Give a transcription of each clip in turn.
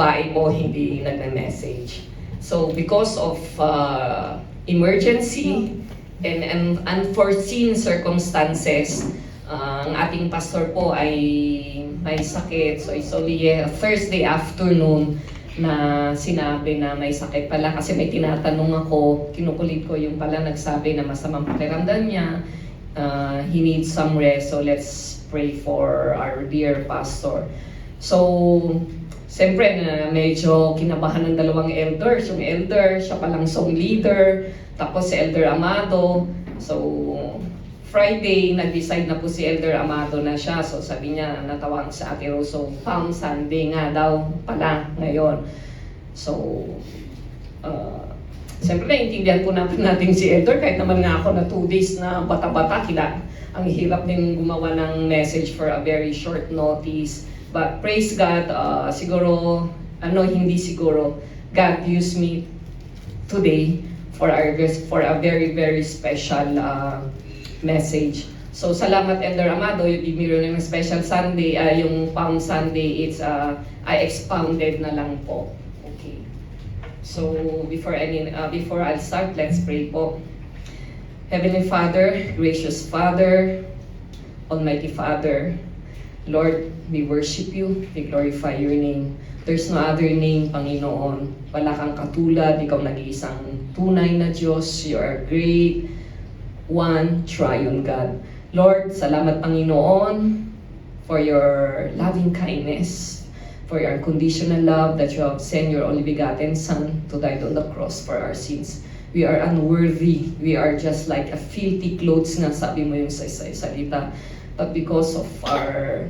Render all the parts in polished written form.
bahay po hindi nagme-message. So because of emergency and unforeseen circumstances, ang ating pastor po ay may sakit. So it's only Thursday afternoon na sinabi na may sakit pala kasi may tinatanong ako, kinukulit ko yung pala nagsabi na masamang pakiramdam niya. He needs some rest, so let's pray for our dear pastor. So, siyempre medyo kinabahan ng dalawang elders. Yung elder, siya palang song leader, tapos si Elder Amado. So, Friday, nag-decide na po si Elder Amado na siya. So, sabi niya, natawag sa Ate Rose, so Palm Sunday nga daw pala ngayon. So, siyempre naiintindihan po natin si Elder, kahit naman nga ako na 2 days na bata-bata, ang hirap din gumawa ng message for a very short notice. But praise God, siguro, hindi siguro, God used me today for a very, very special message. So, salamat Elder Amado, you give me ng special Sunday, yung Palm Sunday, I expounded na lang po. Okay. So, before I'll start, let's pray po. Heavenly Father, gracious Father, Almighty Father, Lord, we worship you, we glorify your name. There's no other name, Panginoon. Wala kang katulad, ikaw nag-iisang tunay na Diyos. You are great, one, triune God. Lord, salamat Panginoon for your loving kindness, for your unconditional love that you have sent your only begotten Son to die on the cross for our sins. We are unworthy. We are just like a filthy clothes na sabi mo yung sa salita. But because of our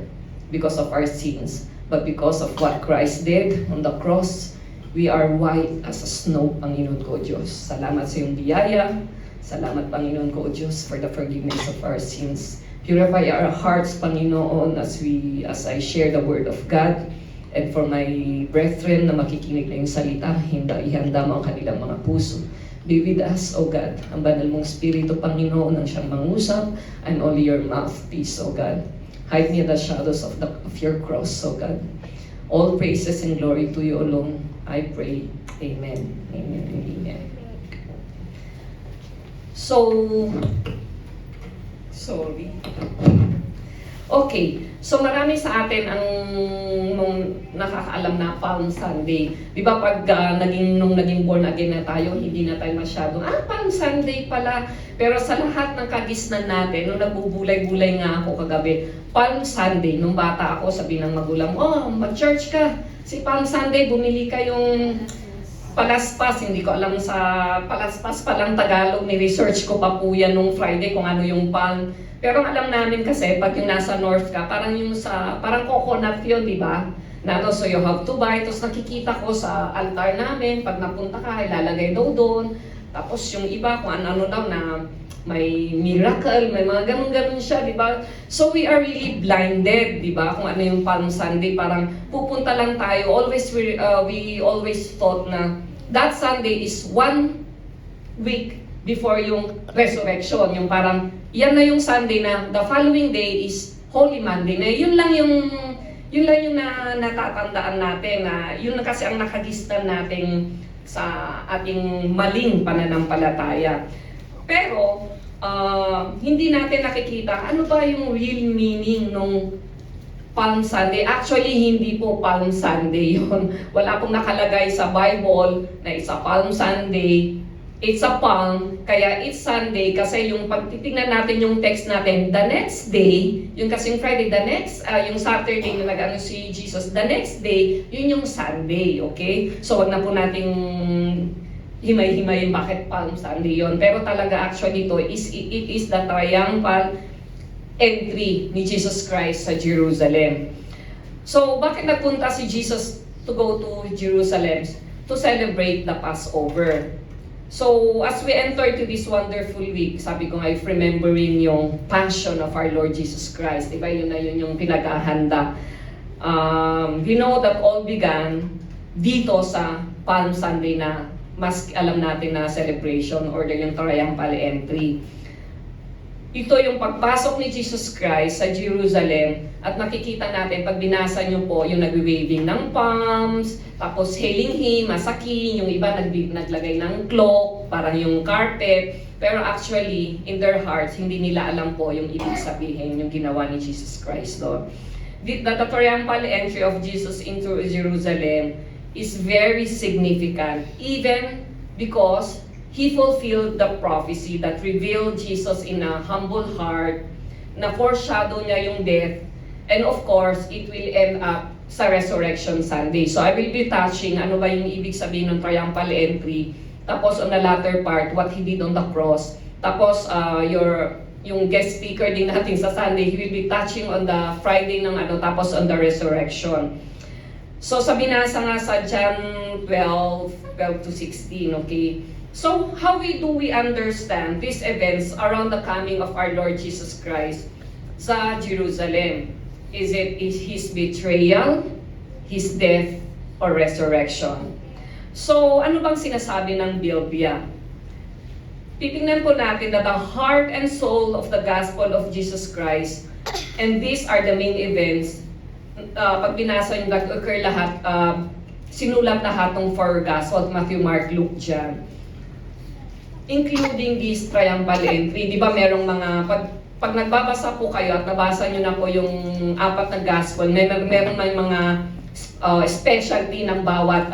sins, but because of what Christ did on the cross, we are white as a snow, Panginoon ko Diyos. Salamat sa iyong biyaya. Salamat, Panginoon ko Diyos, for the forgiveness of our sins. Purify our hearts, Panginoon, as I share the word of God. And for my brethren na makikinig na yung salita, ihanda mo ang kanilang mga puso. Be with us, O God. Ang banal mong Espiritu, Panginoon, ang siyang mangusap, and only your mouthpiece, O God. Hide me in the shadows of your cross, O God. All praises and glory to you alone, I pray. Amen. Amen and amen. Sorry. Okay, so marami sa atin nung nakakaalam na Palm Sunday. Di ba pag nung naging born again na tayo, hindi na tayo masyado, Palm Sunday pala. Pero sa lahat ng kagisnan natin, nung nagbubulay-bulay nga ako kagabi, Palm Sunday, nung bata ako, sabi ng magulang, mag-church ka. Si Palm Sunday, bumili ka yung palaspas, hindi ko alam sa palaspas palang Tagalog, ni-research ko pa po yan nung Friday kung ano yung palm. Pero alam namin kasi, pag yung nasa north ka, parang coconut yun, di ba? So you have to buy. Tapos nakikita ko sa altar namin, pag napunta ka, ilalagay daw doon. Tapos yung iba, kung ano daw na may miracle, may mga ganun-ganun siya, di ba? So we are really blinded, di ba? Kung ano yung Palm Sunday, parang pupunta lang tayo. We always thought na that Sunday is 1 week before yung resurrection. Yung parang, yan na yung Sunday na the following day is Holy Monday na. Yun lang yung natatandaan natin na yun na kasi ang nakagistan natin sa ating maling pananampalataya. Pero, hindi natin nakikita ano ba yung real meaning nung Palm Sunday. Actually, hindi po Palm Sunday yun. Wala pong nakalagay sa Bible na it's a Palm Sunday. It's a palm, kaya it's Sunday kasi yung pagtitingnan natin yung text natin, the next day, yung kasing Friday, yung Saturday na nag-ano si Jesus, the next day, yun yung Sunday, okay? So wag na po nating himay-himayin bakit Palm Sunday yun. Pero talaga actually it is the triumphal entry ni Jesus Christ sa Jerusalem. So bakit nagpunta si Jesus to go to Jerusalem? To celebrate the Passover. So, as we enter to this wonderful week, sabi ko nga, remembering yung passion of our Lord Jesus Christ. Diba yun na yun yung pinaghahanda. We know that all began dito sa Palm Sunday na mas alam natin na celebration or yung triumphal entry. ito yung pagpasok ni Jesus Christ sa Jerusalem at nakikita natin pag binasa nyo po yung nagwi-waving ng palms, tapos hailing him, masakin, yung iba naglagay ng cloak, parang yung carpet, pero actually in their hearts hindi nila alam po yung ibig sabihin yung ginawa ni Jesus Christ, Lord. The triumphal entry of Jesus into Jerusalem is very significant, even because He fulfilled the prophecy that revealed Jesus in a humble heart, na foreshadow niya yung death, and of course, it will end up sa Resurrection Sunday. So I will be touching ano ba yung ibig sabihin ng triumphal entry, tapos on the latter part, what He did on the cross, tapos yung guest speaker din natin sa Sunday, he will be touching on the Friday ng tapos on the resurrection. So sa binasa nga sa John 12 to 16, okay? So, how do we understand these events around the coming of our Lord Jesus Christ sa Jerusalem? Is it His betrayal, His death, or resurrection? So, ano bang sinasabi ng Biblia? Titingnan po natin that the heart and soul of the gospel of Jesus Christ, and these are the main events, pag binasa yung nag-occur lahat, sinulat lahat ng four gospels, Matthew, Mark, Luke, John, including this triumphal entry. Di ba merong mga, pag nagbabasa po kayo at nabasa nyo na po yung apat na gospel, merong may mga specialty ng bawat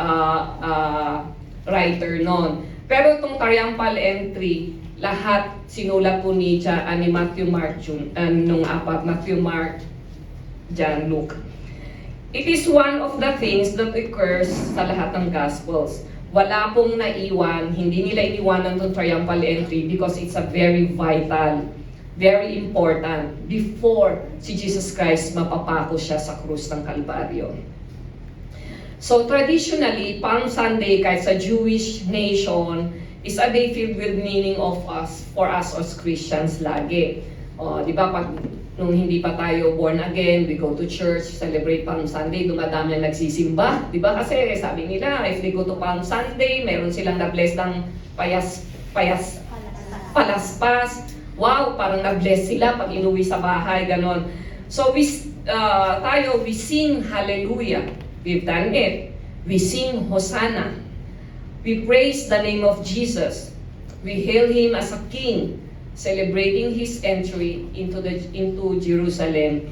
writer noon. Pero itong triumphal entry, lahat sinulat po ni Matthew, Mark, John, nung apat, Matthew, Mark, John, Luke. It is one of the things that occurs sa lahat ng gospels. Wala pong naiwan, hindi nila iniwanan itong triumphal entry because it's a very vital, very important before si Jesus Christ mapapako siya sa krus ng Kalbaryo. So traditionally, Palm Sunday kahit sa Jewish nation is a day filled with meaning for us as Christians lagi. Di ba pag nung hindi pa tayo born again, we go to church, celebrate Palm Sunday, dumadami ang nagsisimba. Di ba kasi sabi nila, if they go to Palm Sunday, meron silang na-bless ng palaspas. Wow, parang na-bless sila pag inuwi sa bahay, ganon. So we sing hallelujah. We've done it. We sing Hosanna. We praise the name of Jesus. We hail Him as a King, celebrating His entry into Jerusalem.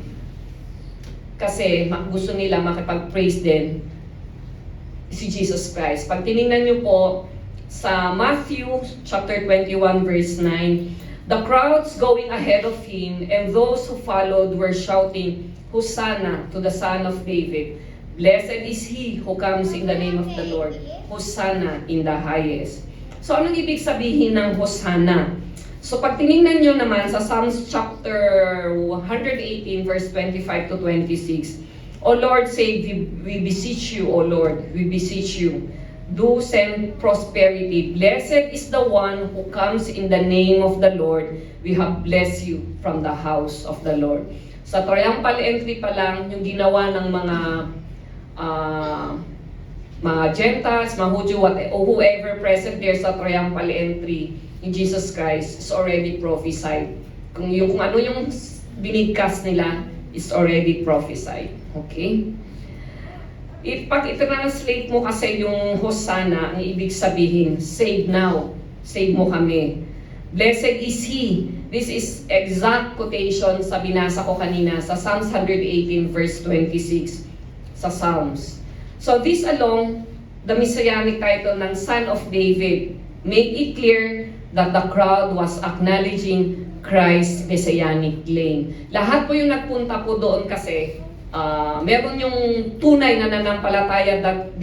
Kasi gusto nila makipag-praise din si Jesus Christ. Pag tinignan niyo po sa Matthew chapter 21 verse 9, the crowds going ahead of Him and those who followed were shouting, Hosanna to the Son of David. Blessed is He who comes in the name of the Lord. Hosanna in the highest. So anong ibig sabihin ng Hosanna? So pag tinignan nyo naman sa Psalms chapter 118 verse 25 to 26, O Lord, save, we beseech you, O Lord, we beseech you. Do send prosperity. Blessed is the one who comes in the name of the Lord. We have blessed you from the house of the Lord. Sa triumphal entry pa lang, yung ginawa ng mga Gentiles, mga Hudyo, or whoever present there sa triumphal entry in Jesus Christ is already prophesied. Kung ano yung binigkas nila is already prophesied. Okay? Pag i-translate mo kasi yung Hosanna, ang ibig sabihin, save now, save mo kami. Blessed is He. This is exact quotation sa binasa ko kanina sa Psalms 118 verse 26 sa Psalms. So this along the messianic title ng Son of David made it clear that the crowd was acknowledging Christ's messianic claim. Lahat po yung nagpunta po doon kasi meron yung tunay na nanampalataya that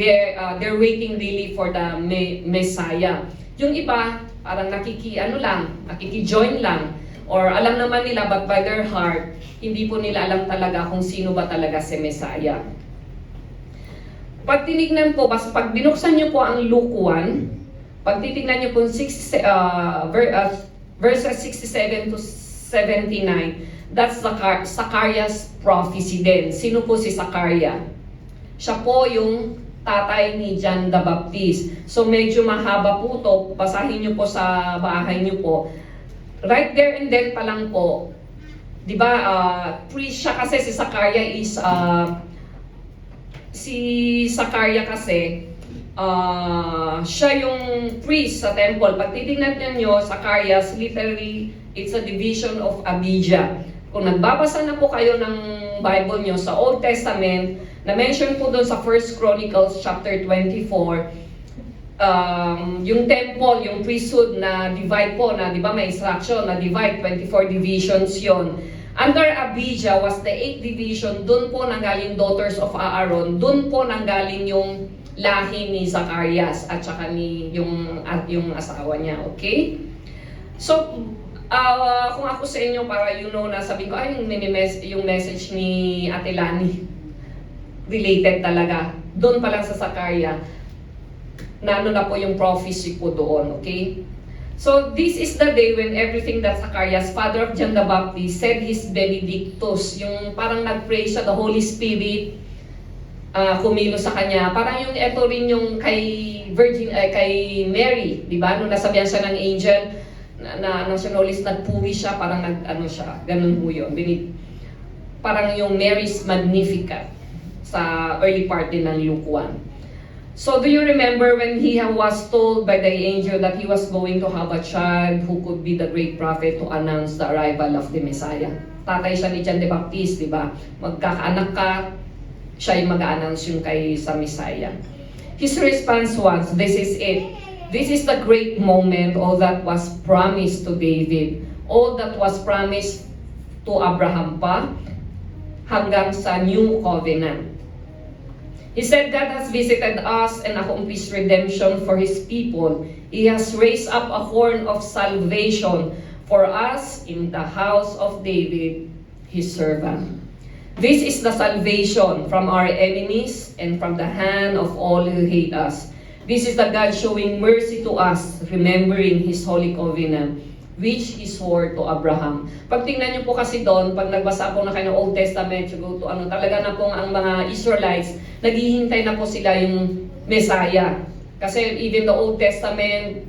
they're waiting really for the Messiah. Yung iba, parang nakiki-join lang, or alam naman nila but by their heart, hindi po nila alam talaga kung sino ba talaga si Messiah. Pag tinignan po, pag binuksan nyo po ang Luke 1, pag titignan nyo po verses 67 to 79, that's Zacharias prophecy din. Sino po si Zachariah? Siya po yung tatay ni John the Baptist. So medyo mahaba po to. Basahin nyo po sa bahay nyo po. right there and then pa lang po, di ba, priest siya kasi si Zachariah kasi, siya yung priest sa temple. Pag titignan niyo, Zacharias, literally, it's a division of Abijah. Kung nagbabasa na po kayo ng Bible nyo sa Old Testament, na-mention po doon sa 1 Chronicles chapter 24, yung temple, yung priesthood na divide po, na di ba may instruction na divide, 24 divisions yon. Under Abijah was the 8th division, doon po nanggaling daughters of Aaron, doon po nanggaling yung lahi ni Zacharias at saka yung asawa niya, okay? So, kung ako sa inyo, para na sabi ko, yung message ni Ate Lani, related talaga. Doon pa lang sa Zachariah, na po yung prophecy po doon, okay? So, this is the day when everything that Zacharias, father of John the Baptist, said his benedictus, yung parang nag-pray siya, the Holy Spirit, kumilo sa kanya. Parang yung ito rin yung kay Mary, di ba? Nung nasabihan siya ng angel, nagpuri siya, parang ganun po yun. Parang yung Mary's Magnificat sa early part din ng Luke 1. So do you remember when he was told by the angel that he was going to have a child who could be the great prophet to announce the arrival of the Messiah? Tatay siya ni John the Baptist, di ba? Magkakaanak ka, siya yung mag-announce yung sa Messiah. His response was, this is it. This is the great moment, all that was promised to David, all that was promised to Abraham pa, hanggang sa New Covenant. He said, God has visited us and accomplished redemption for His people. He has raised up a horn of salvation for us in the house of David, His servant. This is the salvation from our enemies and from the hand of all who hate us. This is the God showing mercy to us, remembering His holy covenant, which He swore to Abraham. Pag tingnan niyo po kasi doon, pag nagbasa po na kayo ng Old Testament, talaga na po ang mga Israelites, naghihintay na po sila yung Messiah. Kasi even the Old Testament,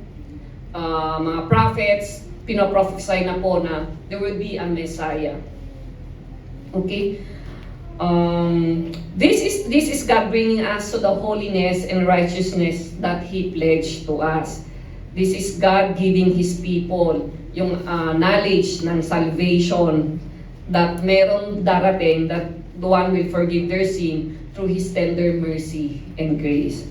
mga prophets, pinoprophesy na po na there will be a Messiah. Okay? This is God bringing us to the holiness and righteousness that He pledged to us. This is God giving His people yung knowledge ng salvation that meron darating, that the one will forgive their sin through His tender mercy and grace.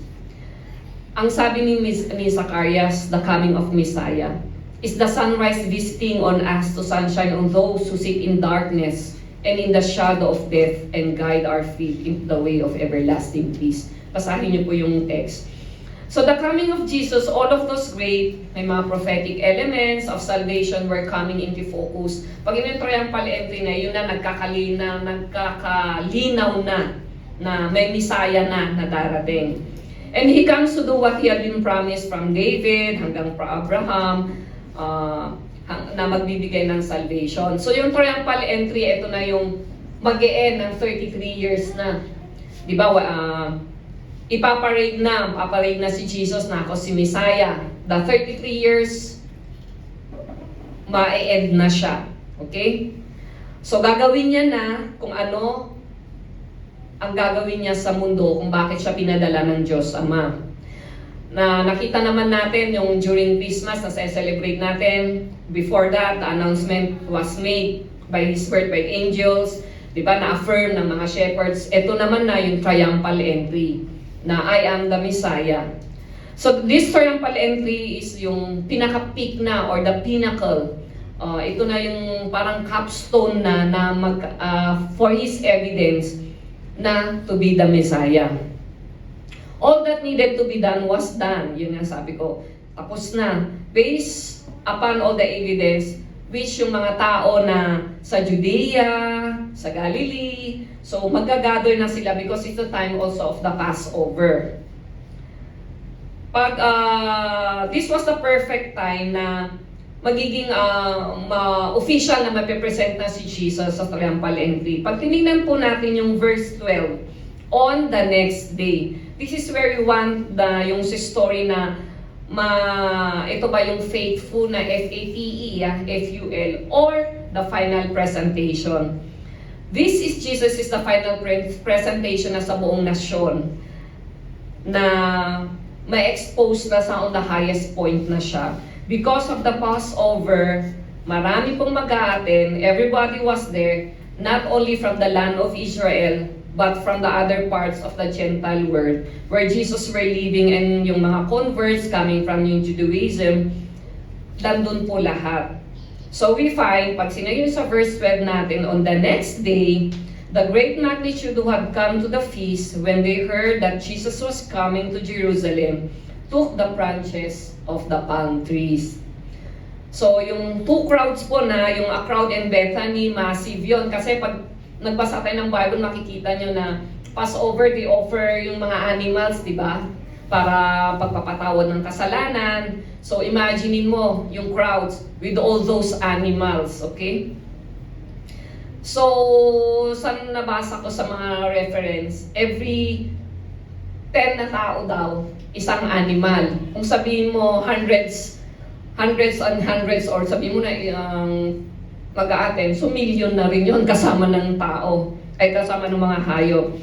Ang sabi ni Zacharias, the coming of Messiah, is the sunrise visiting on us to sunshine on those who sit in darkness and in the shadow of death, and guide our feet into the way of everlasting peace. Basahin niyo po yung text. So the coming of Jesus, all of those great, may mga prophetic elements of salvation were coming into focus. Pag yung triumphal entry na, yun na nagkakalinaw na may Messiah na darating. And He comes to do what He had been promised from David hanggang Abraham, na magbibigay ng salvation. So yung triumphal entry, ito na yung mag-e-end ng 33 years na. Di ba, paparade na si Jesus na ako si Messiah. The 33 years, ma-e-end na siya. Okay? So gagawin niya na kung ano ang gagawin niya sa mundo, kung bakit siya pinadala ng Diyos Ama. Na nakita naman natin yung during Christmas na celebrate natin. Before that, the announcement was made by His birth by angels, di ba, na-affirm ng mga shepherds. Ito naman na yung triumphal entry, na I am the Messiah. So this triumphal entry is yung pinaka-peak na, or the pinnacle. Ito na yung parang capstone na for His evidence na to be the Messiah. All that needed to be done was done. Yun nga sabi ko. Tapos na. Based upon all the evidence, which yung mga tao na sa Judea, sa Galilee, so mag-gather na sila because it's the time also of the Passover. This was the perfect time na magiging official na mapipresent na si Jesus sa triumphal entry. Pag tinignan po natin yung verse 12, on the next day. This is where we want yung story na ito ba yung faithful na F-A-T-E, F-U-L, or the final presentation. This is Jesus is the final presentation na sa buong nasyon na ma-expose na sa on the highest point na siya. Because of the Passover, marami pong mag-a-attend, everybody was there, not only from the land of Israel, but from the other parts of the Gentile world, where Jesus were living, and yung mga converts coming from yung Judaism, nandun po lahat. So we find, pag sinayon sa verse 12 natin, on the next day, the great multitude who had come to the feast, when they heard that Jesus was coming to Jerusalem, took the branches of the palm trees. So yung two crowds po na, yung a crowd and Bethany, massive yun. Kasi pag nagbasa tayo ng Bible, makikita nyo na Passover, they offer yung mga animals, di ba? Para pagpapatawad ng kasalanan. So imaginein mo yung crowds with all those animals, okay? So, saan nabasa ko sa mga reference, every 10 na tao daw, isang animal. Kung sabihin mo hundreds and hundreds, or sabihin mo na mag-a-attend, so million na rin yun kasama ng tao, ay kasama ng mga hayop.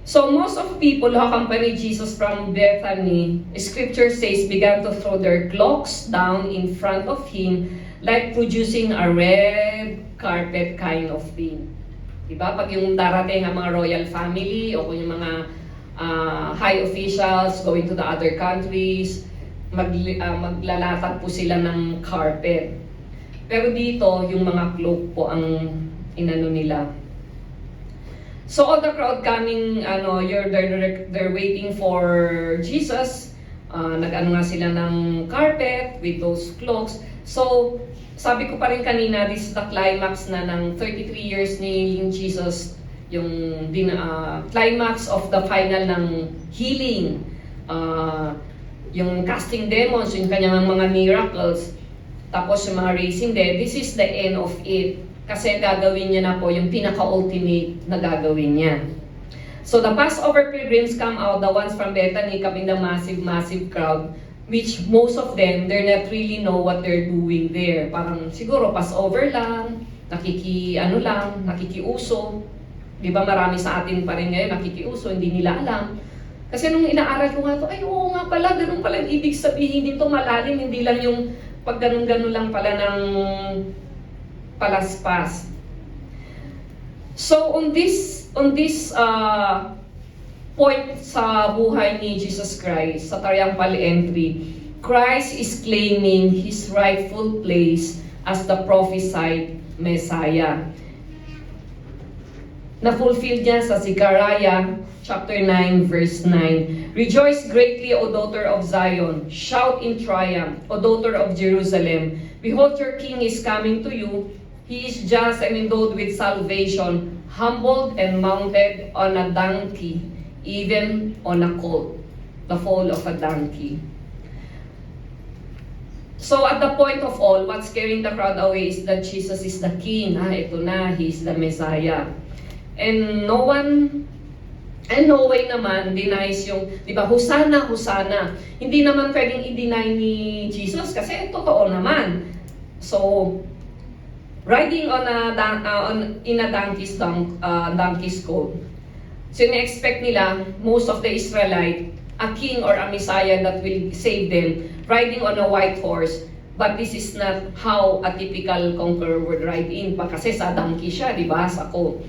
So most of people who accompanied Jesus from Bethany, scripture says, began to throw their cloaks down in front of him, like producing a red carpet kind of thing. Diba? Pag yung darating ang mga royal family, o kung yung mga high officials going to the other countries, maglalatag po sila ng carpet. Pero dito, yung mga cloak po ang inano nila. So all the crowd coming, they're waiting for Jesus. Nag-ano nga sila ng carpet with those cloaks. So, sabi ko pa rin kanina, this is the climax na ng 33 years ni Jesus, yung climax of the final ng healing, yung casting demons, yung kanyang mga miracles. Tapos yung mga raising dead, this is the end of it. Kasi gagawin niya na po yung pinaka-ultimate na gagawin niya. So the Passover pilgrims come out, the ones from Bethany, coming the massive crowd, which most of them, they're not really know what they're doing there. Parang siguro Passover lang, nakikiuso. Di ba marami sa atin pa rin ngayon, nakikiuso, hindi nila alam. Kasi nung inaaral ko nga to, ay oo nga pala, ganun pala ang ibig sabihin dito, malalim, hindi lang yung pag ganun-ganun lang pala ng palaspas. So on this point sa buhay ni Jesus Christ, sa triumphal entry, Christ is claiming His rightful place as the prophesied Messiah. Na-fulfill niya sa Zechariah chapter 9 verse 9. Rejoice greatly, O daughter of Zion. Shout in triumph, O daughter of Jerusalem. Behold, your king is coming to you. He is just and endowed with salvation, humbled and mounted on a donkey, even on a colt, the foal of a donkey. So at the point of all, what's scaring the crowd away is that Jesus is the king. Ito na, He is the Messiah. And no way naman denies yung, di ba, Hosanna, Hosanna. Hindi naman pwedeng i-deny ni Jesus kasi totoo naman. So, riding on in a donkey's coat. So, in-expect nila, most of the Israelite, a king or a Messiah that will save them, riding on a white horse. But this is not how a typical conqueror would ride in. Kasi sa donkey siya, di ba, sa coat.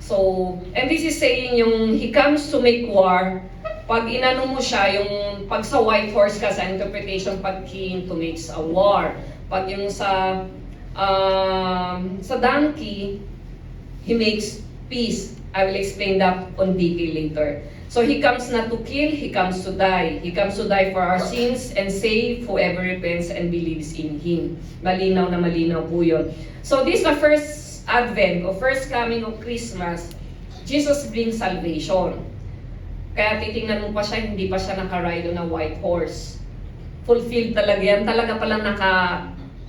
So, and this is saying yung He comes to make war. Pag inano mo siya, yung pag sa white horse ka sa interpretation, pag king to makes a war. Pag yung sa donkey, He makes peace. I will explain that on detail later. So He comes not to kill, He comes to die. He comes to die for our sins and save whoever repents and believes in Him. Malinaw na malinaw po yun. So this is the first Advent o first coming of Christmas. Jesus brings salvation. Kaya titingnan mo pa siya, hindi pa siya nakaride on a white horse. Fulfilled talaga yan. Talaga palang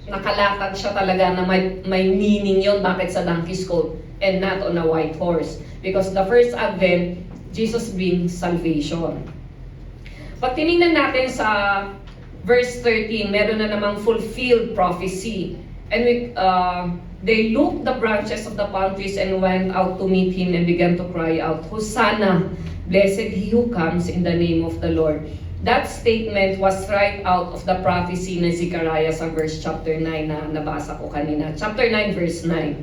nakalatag siya talaga na may meaning yon bakit sa donkey's coat and not on a white horse. Because the first Advent, Jesus brings salvation. Pag tinignan natin sa verse 13, meron na namang fulfilled prophecy. And they looked the branches of the palm trees and went out to meet him and began to cry out, Hosanna! Blessed he who comes in the name of the Lord. That statement was right out of the prophecy ng Zechariah sa verse chapter 9 na nabasa ko kanina. Chapter 9, verse 9.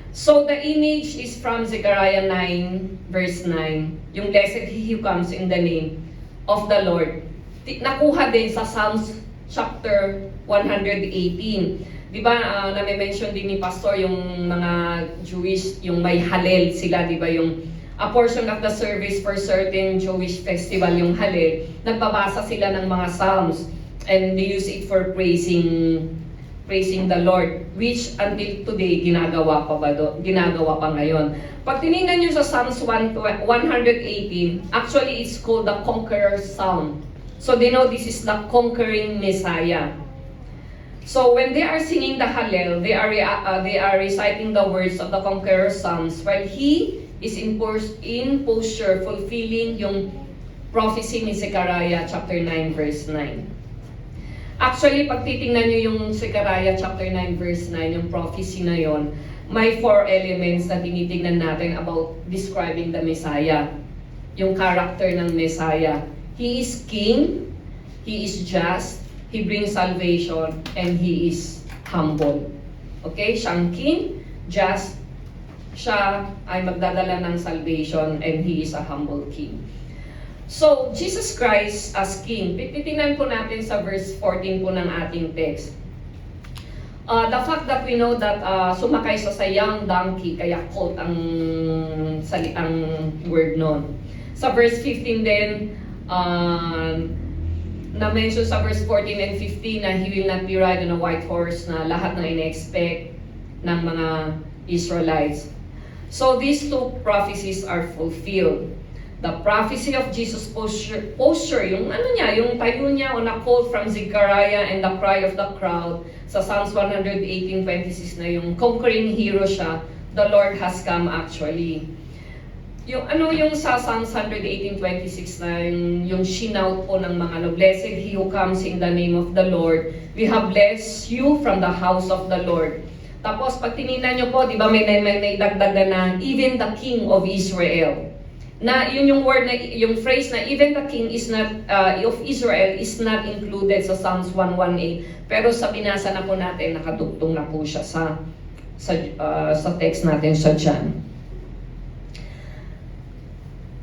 So the image is from Zechariah 9, verse 9. Yung blessed he who comes in the name of the Lord. Nakuha din sa Psalms chapter 118. Di ba, na-mention din ni Pastor yung mga Jewish, yung may Halel sila, di ba, yung a portion of the service for certain Jewish festival, yung Halel, nagbabasa sila ng mga Psalms and they use it for praising the Lord, which until today ginagawa pa ngayon. Pag tinignan nyo sa Psalms 118, actually it's called the Conqueror's Psalm. So they know this is the conquering Messiah. So when they are singing the Hallel, they are reciting the words of the Conqueror's Psalms while he is in posture fulfilling yung prophecy ni Zechariah chapter 9 verse 9. Actually, pag titingnan nyo yung Zechariah chapter 9 verse 9, yung prophecy na yon, may 4 elements na tinitingnan natin about describing the Messiah. Yung character ng Messiah. He is king, he is just, he brings salvation, and he is humble. Okay? Siyang king, just, siya ay magdadala ng salvation, and he is a humble king. So, Jesus Christ as king, titingnan po natin sa verse 14 po ng ating text. The fact that we know that sumakay sa young donkey, kaya colt ang word nun. Sa verse 15 din, na-mention sa verse 14 and 15 na he will not be ride on a white horse, na lahat na ine-expect ng mga Israelites. So these two prophecies are fulfilled. The prophecy of Jesus' posture, yung yung tayo niya on a call from Zechariah and the cry of the crowd sa Psalms 118:26 na yung conquering hero siya, the Lord has come actually. Yung sa Psalms 118:26 na yung shinout po ng mga blessed he who comes in the name of the Lord. We have blessed you from the house of the Lord. Tapos pag tinignan nyo po, di ba may dagdagan na even the king of Israel. Na yun yung word na yung phrase na even the king is not of Israel is not included sa Psalms 118. Pero sa binasa na po natin, nakadugtong na po siya sa text natin sa John.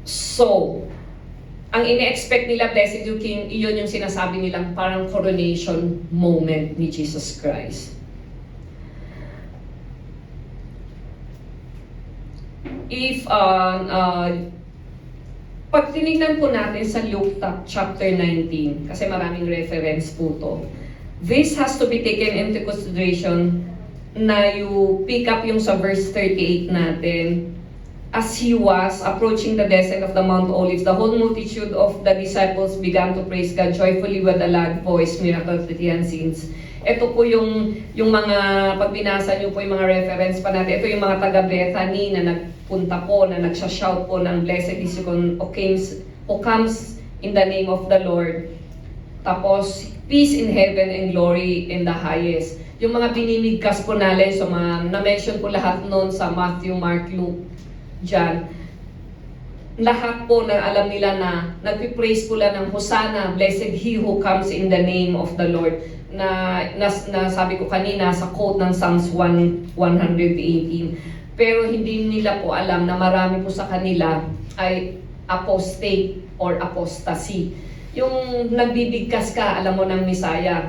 So, ang ine-expect nila, blessed you king, iyon yung sinasabi nilang parang coronation moment ni Jesus Christ. If pag tinignan po natin sa Luke chapter 19, kasi maraming reference po to, this has to be taken into consideration na you pick up yung sa verse 38 natin. As he was approaching the descent of the Mount Olives, the whole multitude of the disciples began to praise God joyfully with a loud voice, miracles that he had seen. Ito po yung mga, pag binasa nyo po yung mga reference pa natin, ito yung mga taga Bethany na nagpunta po, na nagsha-shout po ng blessed is who comes in the name of the Lord. Tapos, peace in heaven and glory in the highest. Yung mga binimigkas po natin, so na-mention po lahat noon sa Matthew, Mark, Luke, John. Lahat po na alam nila na nagpipraise po lang ng Hosanna, blessed he who comes in the name of the Lord. Na sabi ko kanina sa quote ng Psalms 118. Pero hindi nila po alam na marami po sa kanila ay apostate or apostasy. Yung nagbibigkas ka, alam mo ng Messiah,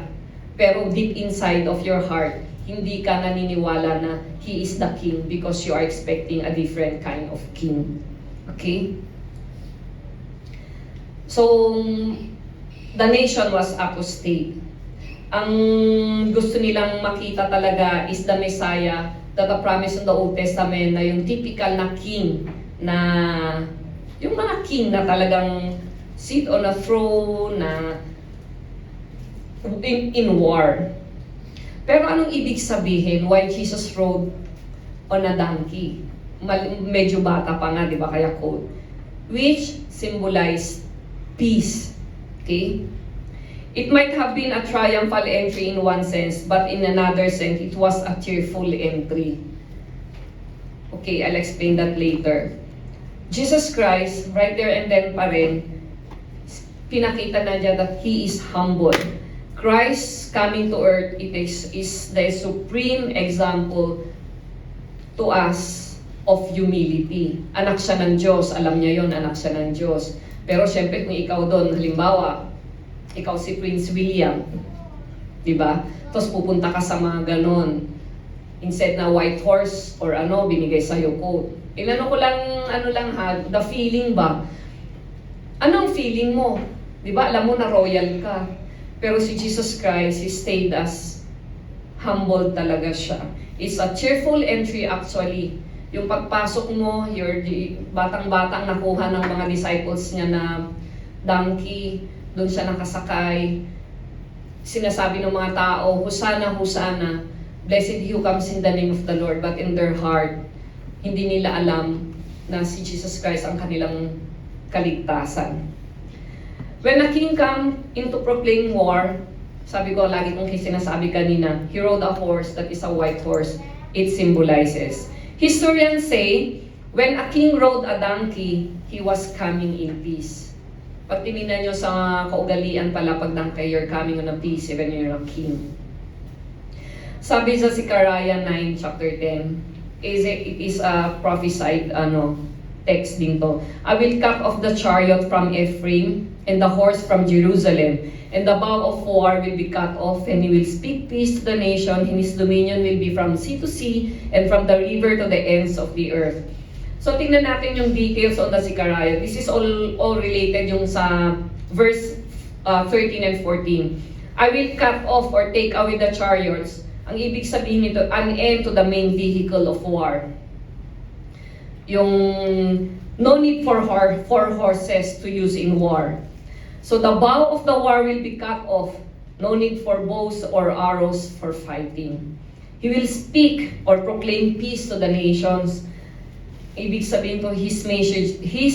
pero deep inside of your heart, hindi ka naniniwala na He is the King because you are expecting a different kind of King. Okay? So, the nation was apostate. Ang gusto nilang makita talaga is the Messiah that the promise in the Old Testament na yung typical na king na yung mga king na talagang sit on a throne na in war. Pero anong ibig sabihin why Jesus rode on a donkey? Medyo bata pa nga, di ba? Kaya quote. Which symbolized peace. Okay? It might have been a triumphal entry in one sense, but in another sense, it was a cheerful entry. Okay, I'll explain that later. Jesus Christ, right there and then pa rin, pinakita na niya that He is humble. Christ coming to earth, is the supreme example to us of humility. Anak siya ng Diyos, alam niya yon, anak siya ng Diyos. Pero syempre kung ikaw doon, halimbawa, ikaw si Prince William, di ba? Tapos pupunta ka sa mga ganon. Instead na white horse or ano, binigay sa'yo coat. Inano ko lang, the feeling ba? Anong feeling mo? Di ba, alam mo na royal ka. Pero si Jesus Christ, He stayed as humble talaga siya. It's a cheerful entry actually. Yung pagpasok mo, you're batang-batang nakuha ng mga disciples niya na donkey, doon siya nakasakay. Sinasabi ng mga tao, Hosanna, Hosanna, blessed he who comes in the name of the Lord. But in their heart, hindi nila alam na si Jesus Christ ang kanilang kaligtasan. When a king come into proclaim war, sabi ko, lagi kong sinasabi kanina, he rode a horse that is a white horse. It symbolizes. Historians say, when a king rode a donkey, he was coming in peace. Pag tinignan nyo sa kaugalian pala pag donkey, you're coming on a peace even you're a king. Sabi sa Zechariah 9, chapter 10, it is a prophesied text din to. I will cut off the chariot from Ephraim and the horse from Jerusalem, and the bow of war will be cut off, and he will speak peace to the nation, and his dominion will be from sea to sea, and from the river to the ends of the earth. So tingnan natin yung details on the Zechariah. This is all related yung sa verse 13 and 14. I will cut off or take away the chariots. Ang ibig sabihin nito, an end to the main vehicle of war. Yung no need for horses to use in war. So the bow of the war will be cut off. No need for bows or arrows for fighting. He will speak or proclaim peace to the nations. Ibig sabihin ko, his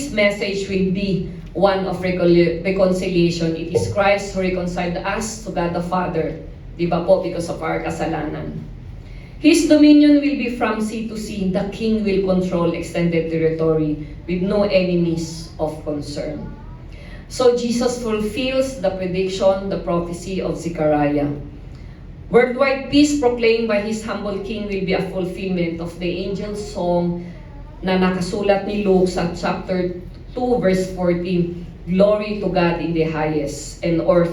message will be one of reconciliation. It is Christ who reconciled us to God the Father. Di ba po? Because of our kasalanan. His dominion will be from sea to sea. The king will control extended territory with no enemies of concern. So Jesus fulfills the prediction, the prophecy of Zechariah. Worldwide peace proclaimed by His humble King will be a fulfillment of the angel's song na nakasulat ni Luke sa chapter 2 verse 14. Glory to God in the highest, and on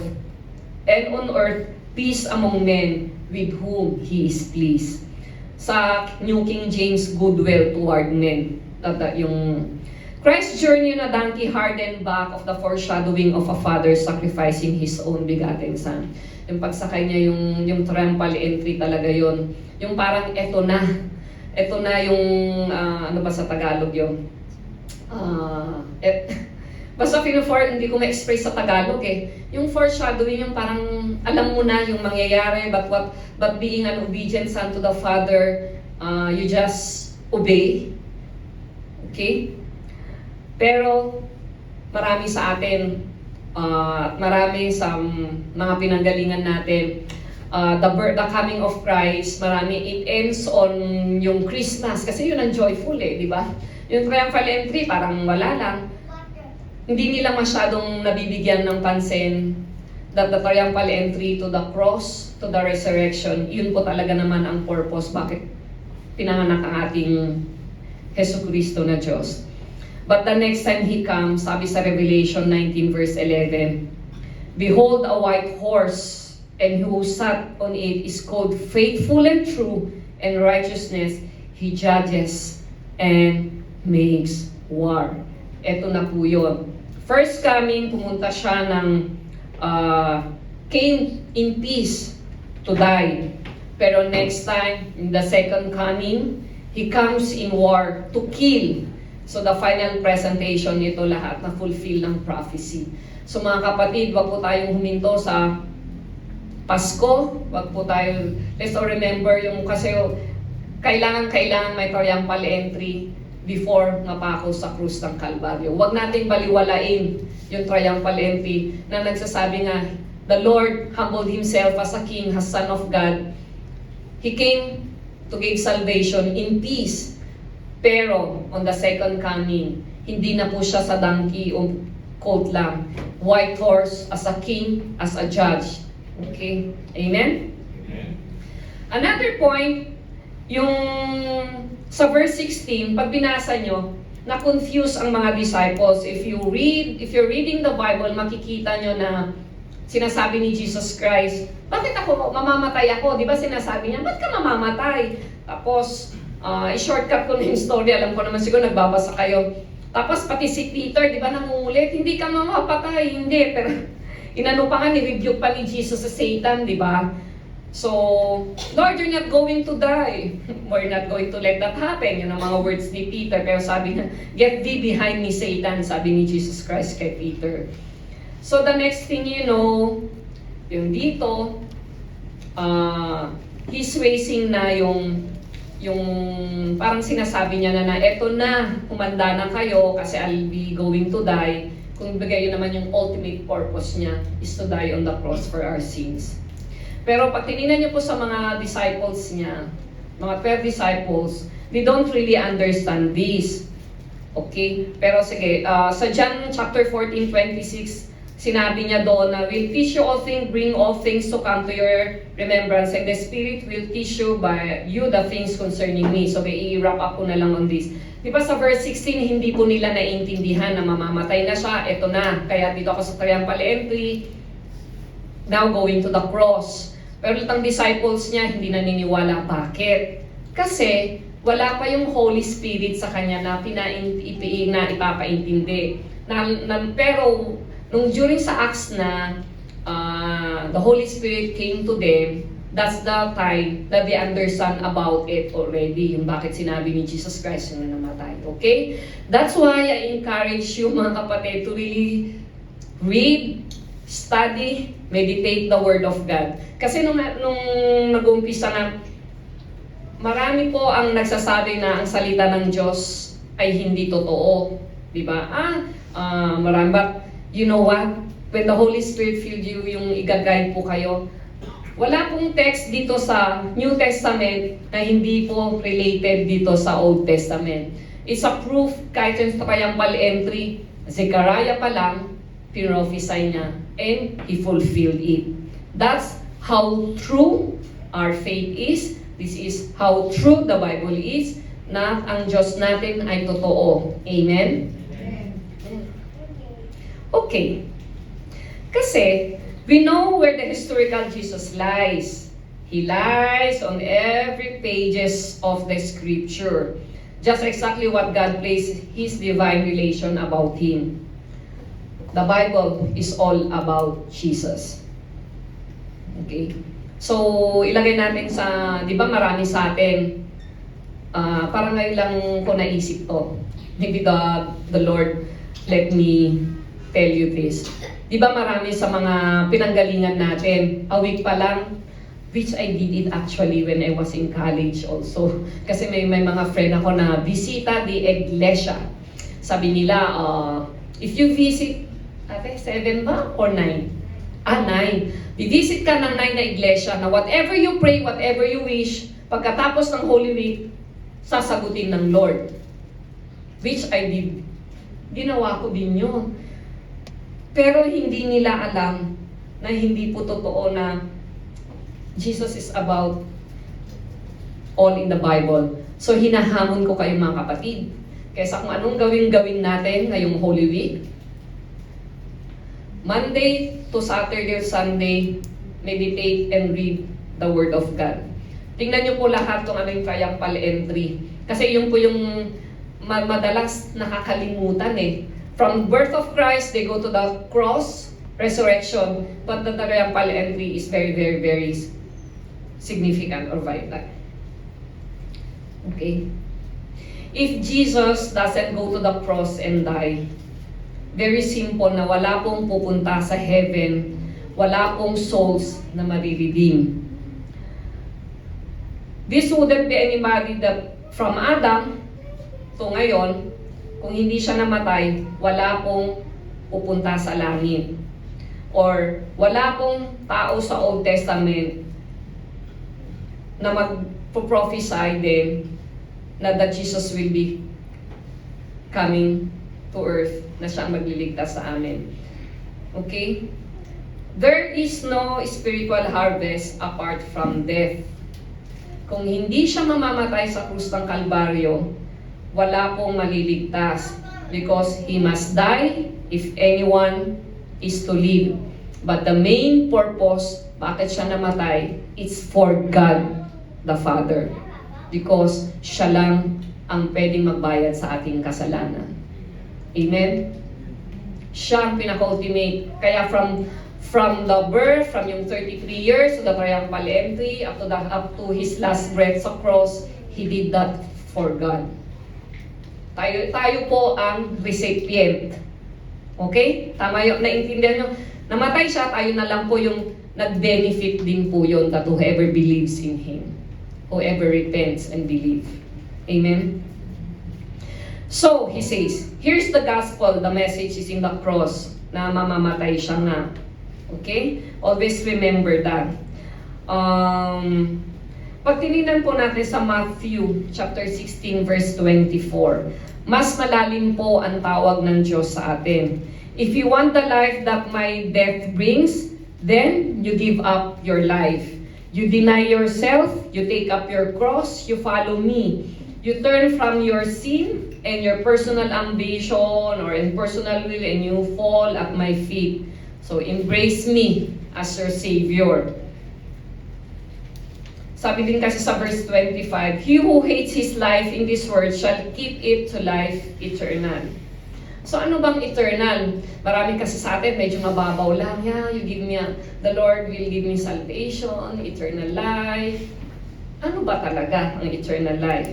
earth peace among men with whom He is pleased. Sa New King James, goodwill toward men. Yung Christ's journey on a donkey hardened back of the foreshadowing of a father sacrificing his own begotten son. Yung pagsakay niya, yung triumphal entry talaga yon. Yung parang eto na yung, ano ba sa Tagalog yun? Basta hindi ko ma-express sa Tagalog eh. Yung foreshadowing, yung parang alam mo na yung mangyayari, but being an obedient son to the Father, you just obey. Okay? Pero marami sa atin, marami sa mga pinanggalingan natin, the coming of Christ, marami, it ends on yung Christmas, kasi yun ang joyful eh, di ba? Yung triumphal entry, parang wala lang. Hindi nila masyadong nabibigyan ng pansin that the triumphal entry to the cross, to the resurrection, yun po talaga naman ang purpose bakit pinanganak ang ating Hesus Kristo na Diyos. But the next time He comes, sabi sa Revelation 19 verse 11, behold a white horse, and who sat on it is called Faithful and True, and righteousness He judges and makes war. Ito na po yun. First coming, pumunta siya came in peace to die. Pero next time, in the second coming, He comes in war to kill. So the final presentation nito lahat na fulfill ng prophecy. So mga kapatid, wag po tayong huminto sa Pasko. Wag po tayo, let's all remember yung kasi kailangan may triumphal entry. before mapako sa krus ng Kalbaryo. Huwag nating baliwalain yung triumphal entry na nagsasabi nga, the Lord humbled Himself as a King, as Son of God. He came to give salvation in peace. Pero, on the second coming, hindi na po siya sa donkey o colt lang. White horse as a king, as a judge. Okay? Amen? Amen. Another point, yung sa verse 16, pag binasa nyo, na-confuse ang mga disciples. If you're reading the Bible, makikita nyo na sinasabi ni Jesus Christ, bakit ako, mamamatay ako? Di ba sinasabi niya, ba't ka mamamatay? Tapos, i-shortcut ko na yung story, alam ko naman siguro nagbabasa kayo. Tapos pati si Peter, di ba nangungulit, hindi ka mamapatay, hindi. Pero inano pa nga, ni-rebuke pa ni Jesus sa Satan, di ba? So, Lord, you're not going to die. We're not going to let that happen. Yun ang mga words ni Peter. Pero sabi niya, get thee behind me, Satan, sabi ni Jesus Christ kay Peter. So, the next thing you know, yung dito, he's raising na yung parang sinasabi niya na eto na, humanda na kayo kasi I'll be going to die. Kung bagay yun naman yung ultimate purpose niya is to die on the cross for our sins. Pero pag tinignan niyo po sa mga disciples niya, mga 12 disciples, they don't really understand this. Okay? Pero sige, sa John chapter 14:26, sinabi niya doon na, will teach you all things, bring all things to come to your remembrance, and the Spirit will teach you by you the things concerning me. So, i-wrap up ko na lang on this. Di ba sa verse 16, hindi po nila naiintindihan na mamamatay na siya, eto na. Kaya dito ako sa triumphal entry, now going to the cross. Pero itong disciples niya, hindi naniniwala. Bakit? Kasi, wala pa yung Holy Spirit sa kanya na ipapaintindi. Pero, nung during sa Acts na the Holy Spirit came to them, that's the time that they understand about it already, yung bakit sinabi ni Jesus Christ yung namatay. Okay? That's why I encourage you mga kapatid to really read, study, meditate the Word of God. Kasi nung nag-umpisa na, marami po ang nagsasabi na ang salita ng Diyos ay hindi totoo. Diba? Marami ba? You know what? When the Holy Spirit filled you, yung i-guide po kayo, wala pong text dito sa New Testament na hindi po related dito sa Old Testament. It's a proof kahit yung triumphal entry, Zechariah pa lang, pinrophesy niya, and he fulfilled it. That's how true our faith is. This is how true the Bible is, na ang Diyos natin ay totoo. Amen? Okay. Kasi, we know where the historical Jesus lies. He lies on every pages of the scripture. Just exactly what God placed His divine relation about Him. The Bible is all about Jesus. Okay? So, ilagay natin sa, di ba marami sa atin, parang ngayon lang ko naisip to. Maybe the Lord let me tell you this. Di ba marami sa mga pinanggalingan natin, a week pa lang, which I did it actually when I was in college also. Kasi may mga friend ako na bisita di iglesia. Sabi nila, if you visit, 7 ba? Or 9? 9. Visit ka ng 9 na iglesia na whatever you pray, whatever you wish, pagkatapos ng Holy Week, sasagutin ng Lord. Which I did. Ginawa ko din yun. Pero hindi nila alam na hindi po totoo na Jesus is about all in the Bible. So hinahamon ko kayo mga kapatid. Kaysa kung anong gawin natin ngayong Holy Week, Monday to Saturday or Sunday, meditate and read the Word of God. Tingnan nyo po lahat kung ano yung triumphal entry. Kasi yun po yung madalas nakakalimutan eh. From birth of Christ, they go to the cross, resurrection, but the triumphal entry is very, very, very significant or vital. Okay? If Jesus doesn't go to the cross and die, very simple na wala pong pupunta sa heaven, wala pong souls na mariredeem. This wouldn't be anybody that from Adam So ngayon, kung hindi siya namatay, wala pong pupunta sa langit. Or wala pong tao sa Old Testament na mag-prophesy din na that Jesus will be coming to earth, na siya ang magliligtas sa amin. Okay? There is no spiritual harvest apart from death. Kung hindi siya mamamatay sa krus ng Kalbaryo, wala pong maliligtas. Because He must die if anyone is to live. But the main purpose, bakit siya namatay, it's for God the Father. Because siya lang ang pwedeng magbayad sa ating kasalanan. Amen? Siya ang pinaka-ultimate. Kaya from the birth, from yung 33 years to the triumphal entry, up to his last breath sa cross, He did that for God. Tayo po ang recipient. Okay? Tama yun, naintindihan nyo? Namatay siya, tayo na lang po yung nag-benefit din po yun, that whoever believes in Him. Whoever repents and believes. Amen? So, He says, here's the gospel, the message is in the cross, na mamamatay siya nga. Okay? Always remember that. Pag tinignan po natin sa Matthew chapter 16 verse 24, mas malalim po ang tawag ng Diyos sa atin. If you want the life that my death brings, then you give up your life. You deny yourself, you take up your cross, you follow me. You turn from your sin and your personal ambition or in personal will, and you fall at my feet. So embrace me as your Savior. Sabi din kasi sa verse 25, He who hates his life in this world shall keep it to life eternal. So ano bang eternal? Marami kasi sa atin medyo mababaw lang. Yeah, you give me the Lord will give me salvation, eternal life. Ano ba talaga ang eternal life?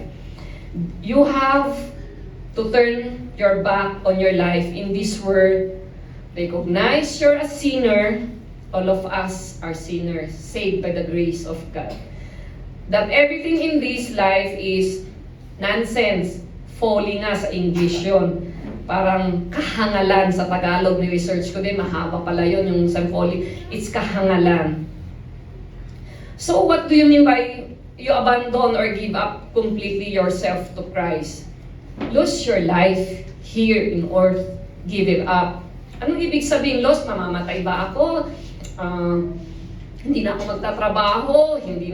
You have to turn your back on your life in this world. Recognize you're a sinner. All of us are sinners, saved by the grace of God. That everything in this life is nonsense. Folly nga sa English yun. Parang kahangalan sa Tagalog, ni-research ko din, mahaba pala yun yung sa folly. It's kahangalan. So what do you mean by you abandon or give up completely yourself to Christ? Lose your life here in earth. Give it up. Anong ibig sabihin, lost? Mamamatay ba ako? Hindi na ako magtatrabaho? Hindi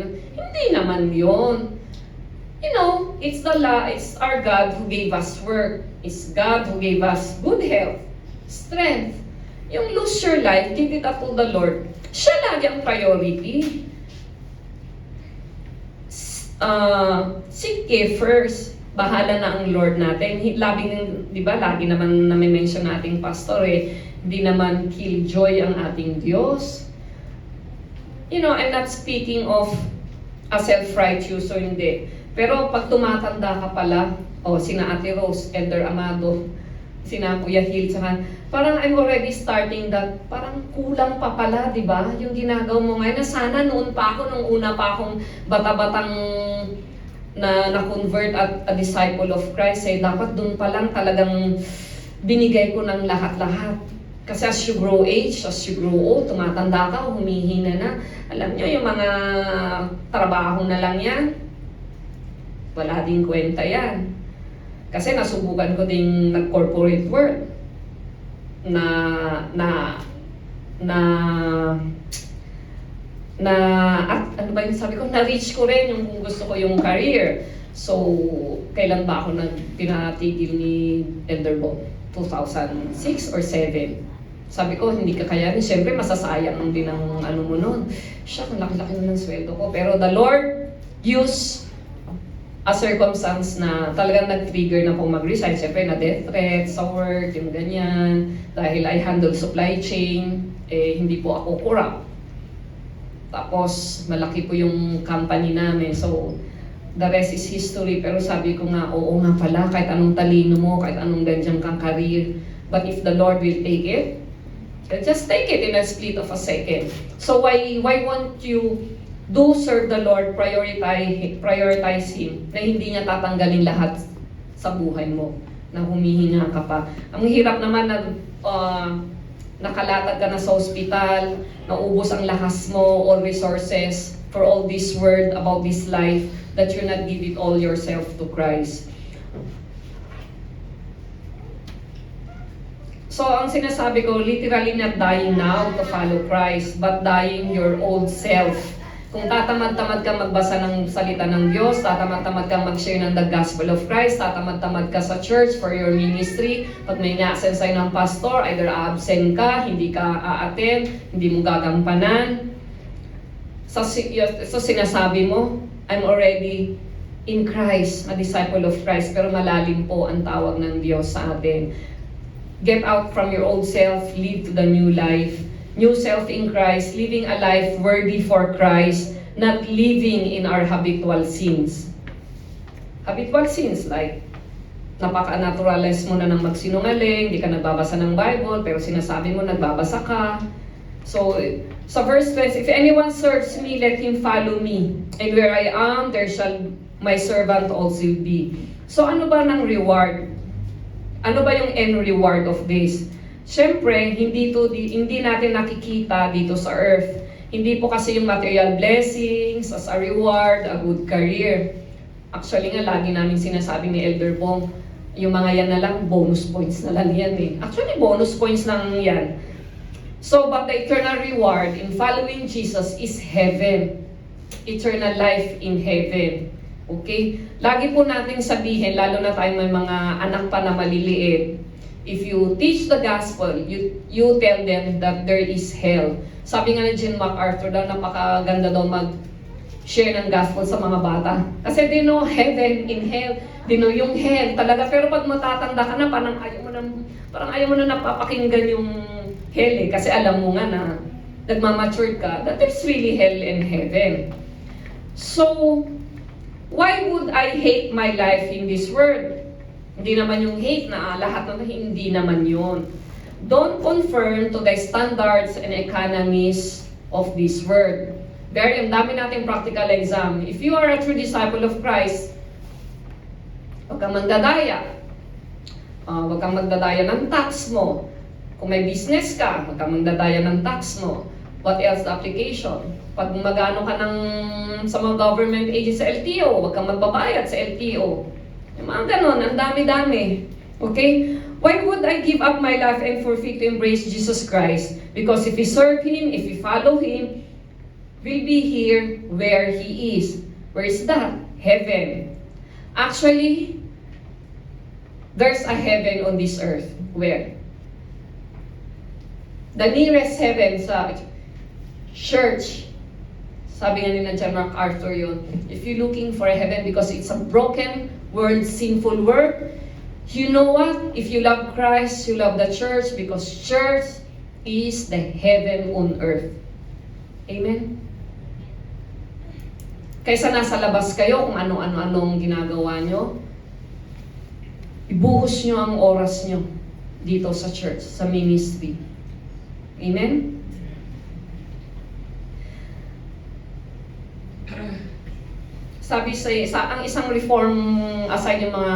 naman yon. You know, it's our God who gave us work. It's God who gave us good health, strength. Yung lose your life, give it up to the Lord. Siya lagi ang priority. Seek ye first. Bahala na ang Lord natin. Di ba, lagi naman nami-mention nating pastor hindi naman killjoy ang ating Diyos. You know, I'm not speaking of a self-righteous o hindi. Pero pag tumatanda ka pala, sina Ate Rose, Elder Amado, sina Kuya Hill, parang I'm already starting that, parang kulang pa pala, di ba? Yung ginagawa mo ngayon, na sana noon pa ako, nung una pa akong bata-batang na-convert at a disciple of Christ, dapat doon pa lang talagang binigay ko ng lahat-lahat. Kasi as you grow age, as you grow old, tumatanda ka, humihina na. Alam nyo, yung mga trabaho na lang yan, wala din kwenta yan. Kasi nasubukan ko ding nag-corporate world at ano ba yung sabi ko, na-reach ko rin yung gusto ko yung career. So, kailan ba ako tinatigil ni Elder Bob? 2006 or 7. Sabi ko, hindi ka kaya rin. Siyempre, masasayang din ang ano mo nun. Siya, ang laki-laki na ng sweldo ko. Pero the Lord used a circumstance na talagang nag-trigger na po mag-resign. Siyempre, na death threat sa work, yung ganyan. Dahil I handle supply chain, hindi po ako corrupt. Tapos, malaki po yung company namin. So, the rest is history. Pero sabi ko nga, oo nga pala, kahit anong talino mo, kahit anong ganyan kang career. But if the Lord will take it, just take it in a split of a second. So why won't you serve the Lord, prioritize Him, na hindi niya tatanggalin lahat sa buhay mo, na humihinga ka pa. Ang hirap naman na nakalatag ka na sa ospital, naubos ang lakas mo, all resources for all this world about this life, that you not give it all yourself to Christ. So, ang sinasabi ko, literally not dying now to follow Christ, but dying your old self. Kung tatamad-tamad ka magbasa ng salita ng Diyos, tatamad-tamad ka mag-share ng the gospel of Christ, tatamad-tamad ka sa church for your ministry, pag may na-assign sa'yo ng pastor, either absent ka, hindi ka a-attend, hindi mo gagampanan. So sinasabi mo, I'm already in Christ, a disciple of Christ, pero malalim po ang tawag ng Diyos sa atin. Get out from your old self, live to the new life. New self in Christ, living a life worthy for Christ, not living in our habitual sins. Habitual sins like, napaka-naturalize mo na ng magsinungaling, hindi ka nagbabasa ng Bible, pero sinasabi mo nagbabasa ka. So, sa verse 20, if anyone serves me, let him follow me. And where I am, there shall my servant also be. So, ano ba ng reward? Ano ba yung end reward of this? Siyempre, hindi natin nakikita dito sa earth. Hindi po kasi yung material blessings as a reward, a good career. Actually nga, lagi namin sinasabi ni Elder Bong, yung mga yan na lang, bonus points na lang yan eh. Actually, bonus points lang yan. So, but the eternal reward in following Jesus is heaven. Eternal life in heaven. Okay? Lagi po natin sabihin, lalo na tayo may mga anak pa na maliliit, if you teach the gospel, you tell them that there is hell. Sabi nga ni John MacArthur daw, napakaganda daw mag-share ng gospel sa mga bata. Kasi they know heaven in hell. They know yung hell talaga. Pero pag matatanda ka na, parang ayaw mo na napapakinggan yung hell eh. Kasi alam mo nga na nagmamature ka, that there's really hell and heaven. So, why would I hate my life in this world? Hindi naman yung hate na lahat ng hindi naman yun. Don't conform to the standards and economies of this world. Ang dami nating practical exam. If you are a true disciple of Christ, huwag kang magdadaya. Huwag kang magdadaya ng tax mo. Kung may business ka, huwag kang magdadaya ng tax mo. What else the application? Pag magano ka sa mga government agency sa LTO, huwag kang magbabayad sa LTO. Yung mga ganon, ang dami-dami. Okay? Why would I give up my life and forfeit to embrace Jesus Christ? Because if we serve Him, if we follow Him, we'll be here where He is. Where is that? Heaven. Actually, there's a heaven on this earth. Where? The nearest heaven sa church. Sabi nga ni John MacArthur yun, if you're looking for a heaven because it's a broken world, sinful world, you know what? If you love Christ, you love the church because church is the heaven on earth. Amen? Kaysa nasa labas kayo kung ano-ano-anong ginagawa nyo, ibuhos nyo ang oras nyo dito sa church, sa ministry. Amen? Sabi ang isang reform, aside yung mga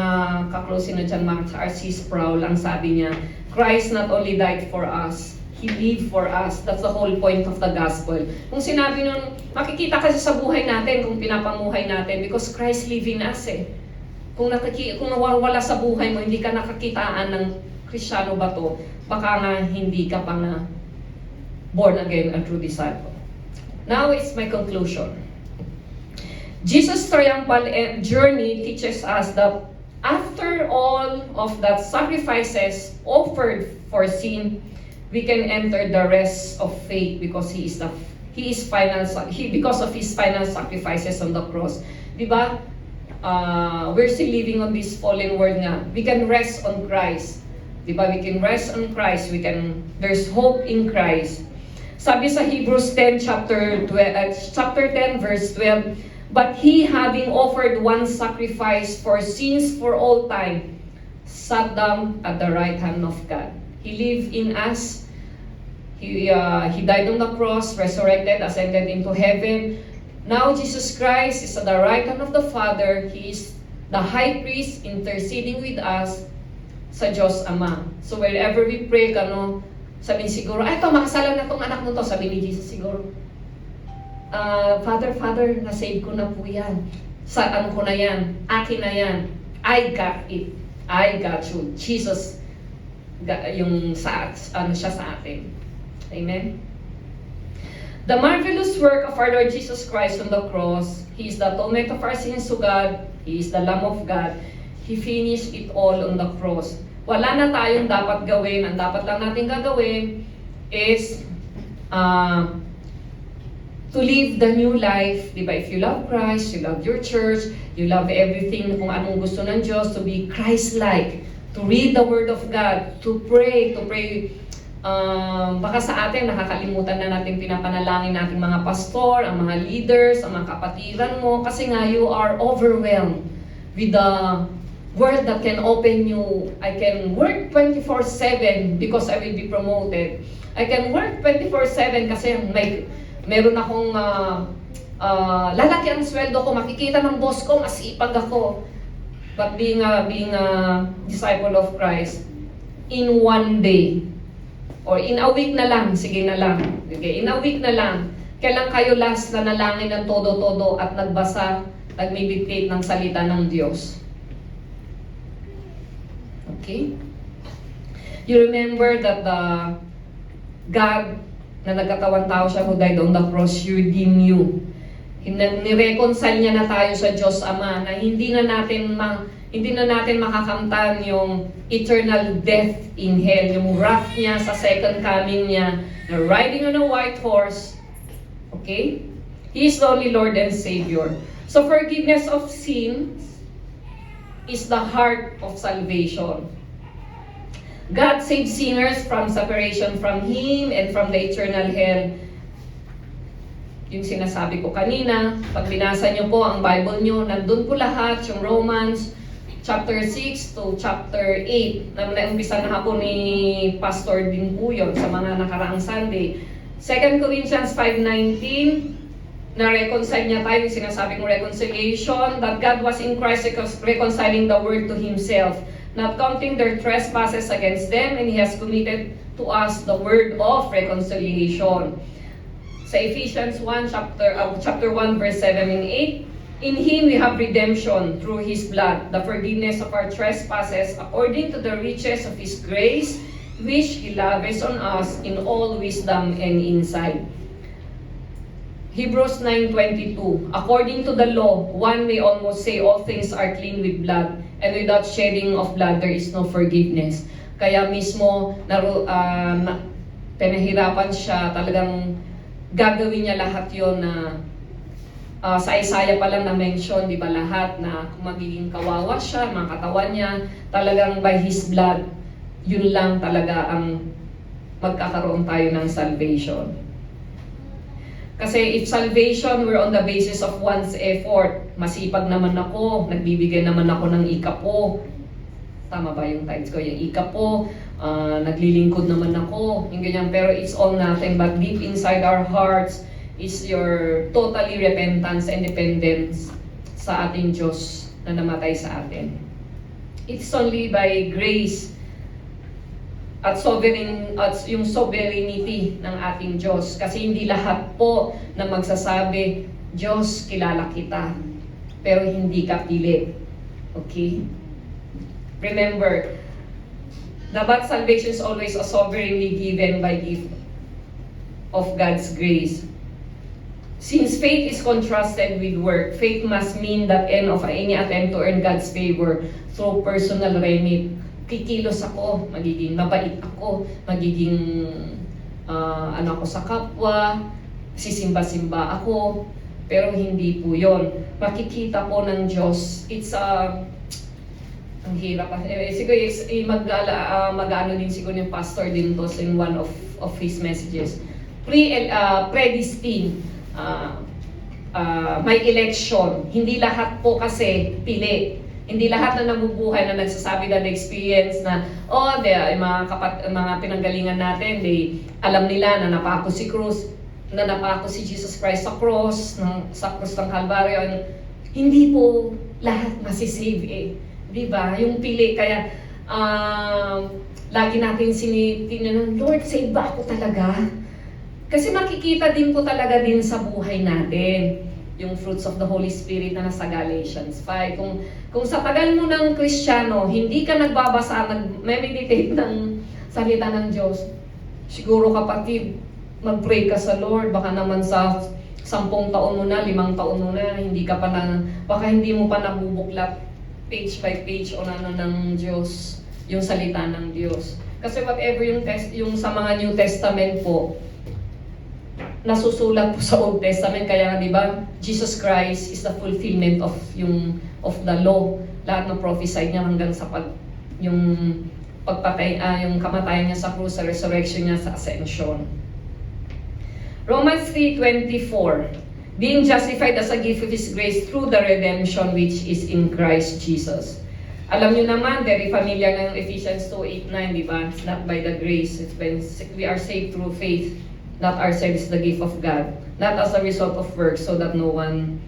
kaklose na dyan, Mark R.C. Sproul, ang sabi niya, Christ not only died for us, He lived for us. That's the whole point of the gospel. Kung sinabi nun, makikita kasi sa buhay natin, kung pinapamuhay natin, because Christ live in us eh. Kung nawawala sa buhay mo, hindi ka nakakitaan ng Kristiyano ba to, baka nga hindi ka pa nga born again, a true disciple. Now it's my conclusion. Jesus' triumphal journey teaches us that after all of that sacrifices offered for sin, we can enter the rest of faith because because of His final sacrifices on the cross. Diba? We're still living on this fallen world nga. We can rest on Christ. Diba? We can rest on Christ. There's hope in Christ. Sabi sa Hebrews 10 chapter 10 verse 12, but He, having offered one sacrifice for sins for all time, sat down at the right hand of God. He lived in us. He died on the cross, resurrected, ascended into heaven. Now Jesus Christ is at the right hand of the Father. He is the high priest interceding with us sa Diyos Ama. So wherever we pray, sabihin siguro, ay, ito, makasalan na tong anak mo to. Sabi ni Jesus siguro, Father, nasave ko na po yan. Sa ano ko na yan, akin na yan. I got it. I got you. Jesus, yung siya sa atin. Amen? The marvelous work of our Lord Jesus Christ on the cross, He is the atonement of our sins to God, He is the Lamb of God, He finished it all on the cross. Wala na tayong dapat gawin. Ang dapat lang natin gagawin is to live the new life. Diba? If you love Christ, you love your church, you love everything kung anong gusto ng Diyos, to be Christ-like, to read the Word of God, to pray. Baka sa atin, nakakalimutan na natin pinapanalangin nating mga pastor, ang mga leaders, ang mga kapatiran mo, kasi nga you are overwhelmed with the word that can open you. I can work 24/7 because I will be promoted. I can work 24/7 kasi meron akong lalaki ang sweldo ko, makikita ng boss ko, masipag ako. But being a disciple of Christ, in one day, or in a week na lang, sige na lang, okay, in a week na lang, kailan kayo last na nalangin ng todo-todo at nagbasa, nag-meditate ng salita ng Diyos? Okay? You remember that God na nagkatawang tao siya who died on the cross, redeem you. Nireconcile niya na tayo sa Diyos Ama na hindi na natin makakamtan yung eternal death in hell, yung wrath niya sa second coming niya, na riding on a white horse. Okay? He is the only Lord and Savior. So forgiveness of sins is the heart of salvation. God saves sinners from separation from Him and from the eternal hell. Yung sinasabi ko kanina, pag binasa nyo po ang Bible nyo, nandun po lahat, yung Romans chapter 6 to chapter 8, na naumpisa na po ni Pastor din po yun sa mga nakaraang Sunday. 2 Corinthians 5:19, na reconcile niya tayo, yung sinasabi kong reconciliation, that God was in Christ reconciling the world to Himself, not counting their trespasses against them, and He has committed to us the word of reconciliation. Sa Ephesians 1, chapter 1, verse 7 and 8, in Him we have redemption through His blood, the forgiveness of our trespasses, according to the riches of His grace, which He lavished on us in all wisdom and insight. Hebrews 9:22, according to the law, one may almost say all things are clean with blood, and without shedding of blood there is no forgiveness. Kaya mismo pinahirapan siya, talagang gagawin niya lahat yon na sa Isaiah pa lang na-mention, di ba, lahat na kung magiging kawawa siya, mga katawan niya, talagang by His blood, yun lang talaga ang magkakaroon tayo ng salvation. Kasi if salvation were on the basis of one's effort, masipag naman ako, nagbibigay naman ako ng ikapo, tama ba yung tithes ko? Yung ikapo, naglilingkod naman ako, yung ganyan. Pero it's all nothing, but deep inside our hearts is your totally repentance and dependence sa ating Diyos na namatay sa atin. It's only by grace at yung sovereignty ng ating Diyos. Kasi hindi lahat po na magsasabi, Diyos, kilala kita, pero hindi ka pili. Okay? Remember, dapat salvation is always a sovereignly given by gift of God's grace. Since faith is contrasted with work, faith must mean that end of any attempt to earn God's favor through personal remit. Kikilos ako, magiging mabait ako, magiging ako sa kapwa, sisimba-simba ako, pero hindi po yon. Makikita po ng Diyos, it's ang hirap. Siguro mag-ano din siguro yung pastor din to in one of his messages. Predestined, may election. Hindi lahat po kasi pili. Hindi lahat na nabubuhay na nagsasabi na experience na, mga pinanggalingan natin, alam nila na napako si Cruz, na napako si Jesus Christ sa cross ng Calvario. Hindi po lahat masisave eh. Di ba? Yung pili, kaya lagi natin tinatanong, Lord, save ba ako talaga? Kasi makikita din po talaga din sa buhay natin yung fruits of the Holy Spirit na nasa Galatians 5. Kung sa tagal mo ng Kristiyano, hindi ka nagbabasa, nag-meditate ng salita ng Diyos, siguro kapatid, mag-pray ka sa Lord, baka naman sa 10 taon mo na, 5 taon mo na, baka hindi mo pa nabubuklat page by page o ano ng Diyos, yung salita ng Diyos. Kasi whatever yung sa mga New Testament po, nasusulat po sa Old Testament, kaya di ba, Jesus Christ is the fulfillment of the law. Lahat ng prophesied niya hanggang sa yung kamatayan niya sa krus, sa resurrection niya, sa ascension. Romans 3:24, being justified as a gift of His grace through the redemption which is in Christ Jesus. Alam niyo naman, very familiar ng Ephesians 2:8-9, di ba? It's not by the grace, we are saved through faith, not ourselves, the gift of God, not as a result of works, so that no one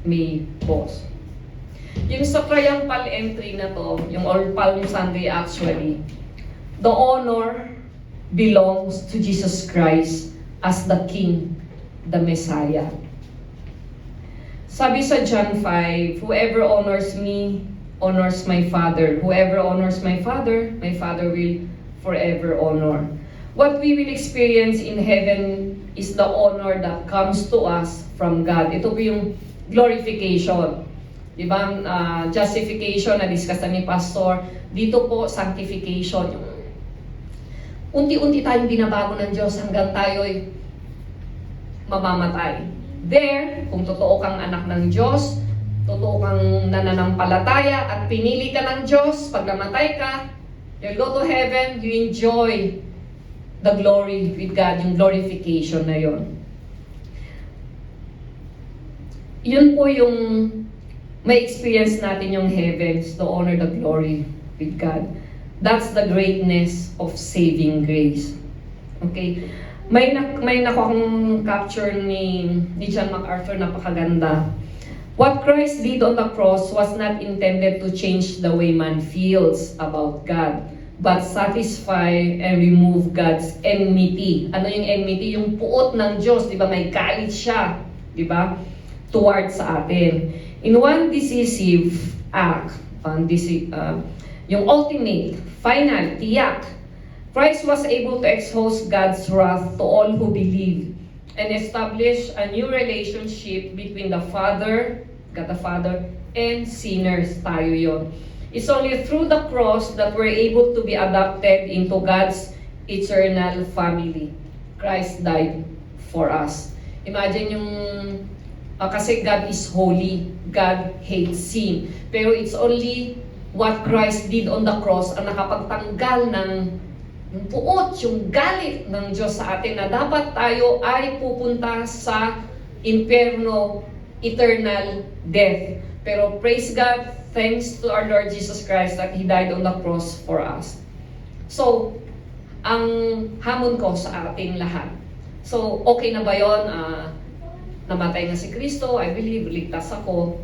may boast. Yung sa triumphal entry na to, yung Palm Sunday actually, the honor belongs to Jesus Christ as the King, the Messiah. Sabi sa John 5, whoever honors me, honors my Father. Whoever honors my Father will forever honor. What we will experience in heaven is the honor that comes to us from God. Ito po yung glorification. Diba? Justification, na-discuss na ni Pastor. Dito po, sanctification. Unti-unti tayong binabago ng Diyos hanggang tayo'y mamamatay. There, kung totoo kang anak ng Diyos, totoo kang nananampalataya at pinili ka ng Diyos, pag namatay ka, you'll go to heaven, you enjoy the glory with God, yung glorification na yon. Yun po yung may experience natin yung heavens, to honor the glory with God. That's the greatness of saving grace. Okay? May nakuha akong capture ni John MacArthur, napakaganda. What Christ did on the cross was not intended to change the way man feels about God, but satisfy and remove God's enmity. Ano yung enmity? Yung puot ng Diyos, di ba? May galit siya, di ba? Towards sa atin. In one decisive act, yung ultimate, final, tiyak, Christ was able to expose God's wrath to all who believe and establish a new relationship between the Father, God the Father, and sinners. Tayo yon. It's only through the cross that we're able to be adopted into God's eternal family. Christ died for us. Imagine yung, kasi God is holy, God hates sin. Pero it's only what Christ did on the cross ang nakapagtanggal ng yung puot, yung galit ng Diyos sa atin na dapat tayo ay pupunta sa impyerno, eternal death. Pero praise God, thanks to our Lord Jesus Christ that He died on the cross for us. So, ang hamon ko sa ating lahat. So, okay na ba yun? Namatay na si Kristo, I believe, ligtas ako.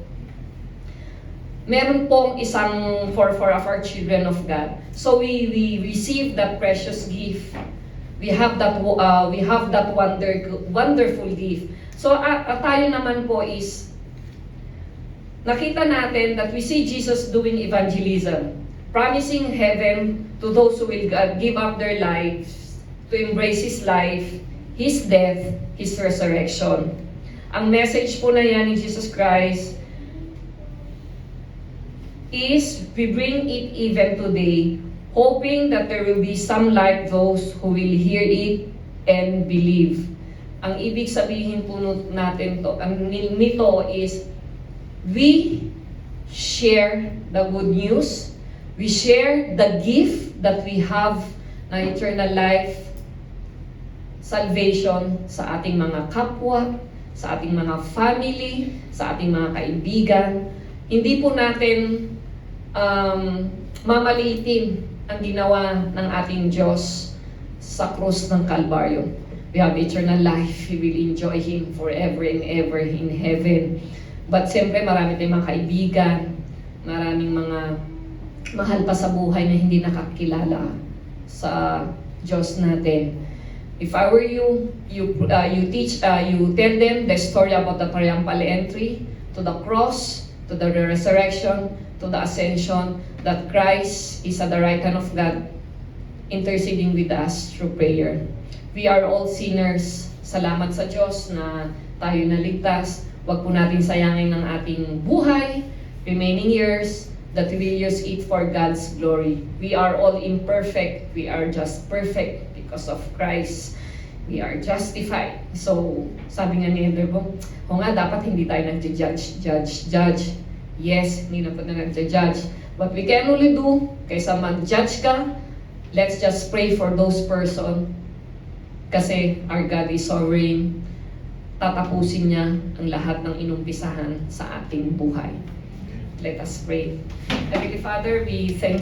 Meron pong isang for our children of God. So we receive that precious gift. We have that wonderful gift. So tayo naman po is nakita natin that we see Jesus doing evangelism, promising heaven to those who will give up their lives to embrace His life, His death, His resurrection. Ang message po na yan ni Jesus Christ is we bring it even today, hoping that there will be some like those who will hear it and believe. Ang ibig sabihin po natin nito is we share the good news, we share the gift that we have na eternal life, salvation sa ating mga kapwa, sa ating mga family, sa ating mga kaibigan. Hindi po natin mamaliitin ang ginawa ng ating Diyos sa krus ng Kalbaryo. We have eternal life. We will enjoy Him forever and ever in heaven. But siyempre marami tayong mga kaibigan, maraming mga mahal pa sa buhay na hindi nakakilala sa Diyos natin. If I were you, you tell them the story about the triumphal entry to the cross, to the resurrection, to the ascension, that Christ is at the right hand of God, interceding with us through prayer. We are all sinners. Salamat sa Diyos na tayo naligtas. Huwag po natin sayangin ng ating buhay, remaining years, that we will use it for God's glory. We are all imperfect. We are just perfect because of Christ. We are justified. So, sabi nga ni Elder Bong, o nga, dapat hindi tayo nag-judge. Yes, hindi na po na nag-judge. What we can only do, kaysa mag-judge ka, let's just pray for those person. Kasi our God is sovereign. Tatapusin niya ang lahat ng inumpisahan sa ating buhay. Let us pray. Heavenly Father, we thank